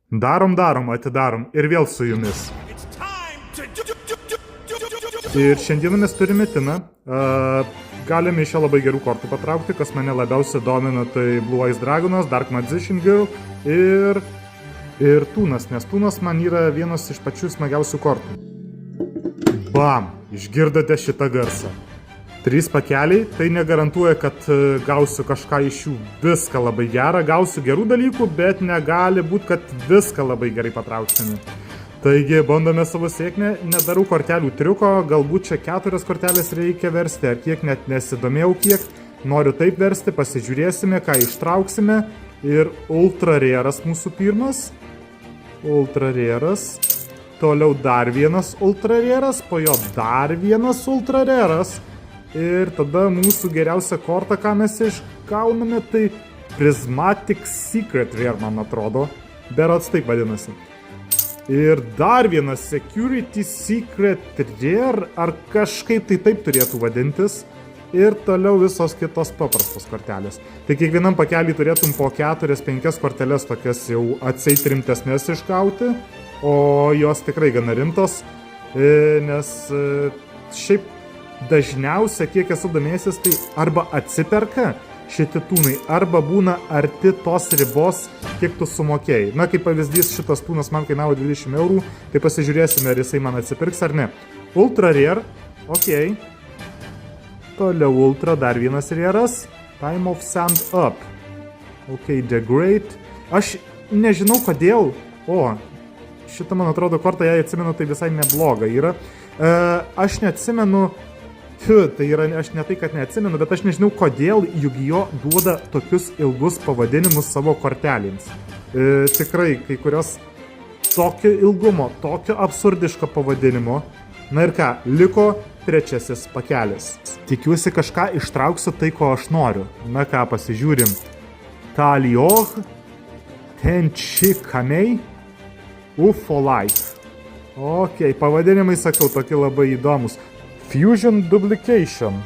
Darom, atidarom ir vėl su jumis. Ir šiandieną mes turime Tiną. Galime iš čia labai gerų kortų patraukti, kas mane labiausiai domina, tai Blue Eyes Dragonas, Dark Magician Girl ir Tūnas, nes Tūnas man yra vienas iš pačių smagiausių kortų. Bam! Išgirdote šitą garsą. 3 pakeliai, tai negarantuoja, kad gausiu kažką iš jų viską labai gerą, gausiu gerų dalykų, bet negali būti, kad viską labai gerai patrauksime. Taigi, bandome savo sėkmę, nedarau kortelių triuko, galbūt čia 4 kortelės reikia versti, ar kiek net nesidomėjau kiek. Noriu taip versti, pasižiūrėsime, ką ištrauksime. Ir ultra rare'as mūsų pirmas. Ultra rare'as. Toliau dar vienas ultra rare'as, po jo dar vienas ultra rare'as. Ir tada mūsų geriausia korta, ką mes išgauname, tai Prismatic Secret Rare, man atrodo. Berods taip vadinasi. Ir dar vienas Security Secret Rare, ar kažkaip tai taip turėtų vadintis. Ir toliau visos kitos paprastos kortelės. Tai kiekvienam pakelį turėtum po 4-5 korteles tokias jau atseit rimtesnės išgauti. O jos tikrai gana rimtos, nes šiaip dažniausia, kiek esu domėjęsis, tai arba atsiperka šitie tūnai, arba būna arti tos ribos, kiek tu sumokėjai. Na, kaip pavyzdys, šitas tūnas man kainavo 20 eurų, tai pasižiūrėsime, ar jisai man atsipirks ar ne. Ultra rare, ok. Toliau ultra, dar vienas rare'as. Time of Sand Up. Ok, Degrade. Aš nežinau kodėl. O, šitą, man atrodo, kortą, jei atsimenu, tai visai nebloga yra. Aš neatsimenu, tai yra, aš ne tai, kad neatsimenu, bet aš nežinau, kodėl Yu-Gi-Oh duoda tokius ilgus pavadinimus savo kortelėms. Tikrai, kai kurios tokio ilgumo, tokio absurdiško pavadinimo. Na ir ką, liko 3 pakelis. Tikiuosi kažką ištrauksiu tai, ko aš noriu. Na ką, pasižiūrim. Talioh, Tenchikamei, UFO Life. Ok, pavadinimai, sakau, tokie labai įdomus. Fusion Duplication.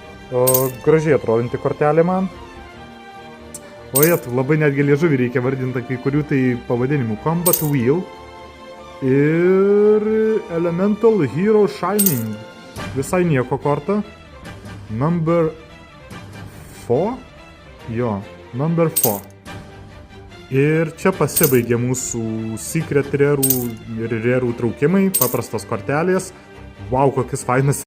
Gražiai atrodanti kortelė man. O jie, labai netgi liežuvį reikia vardinti kai kurių tai pavadinimų. Combat Wheel. Ir Elemental Hero Shining. Visai nieko korta. Number 4? Jo, Number 4. Ir čia pasibaigė mūsų Secret Rare'ų ir Rare'ų traukimai, paprastos kortelės. Vau, kokis fainas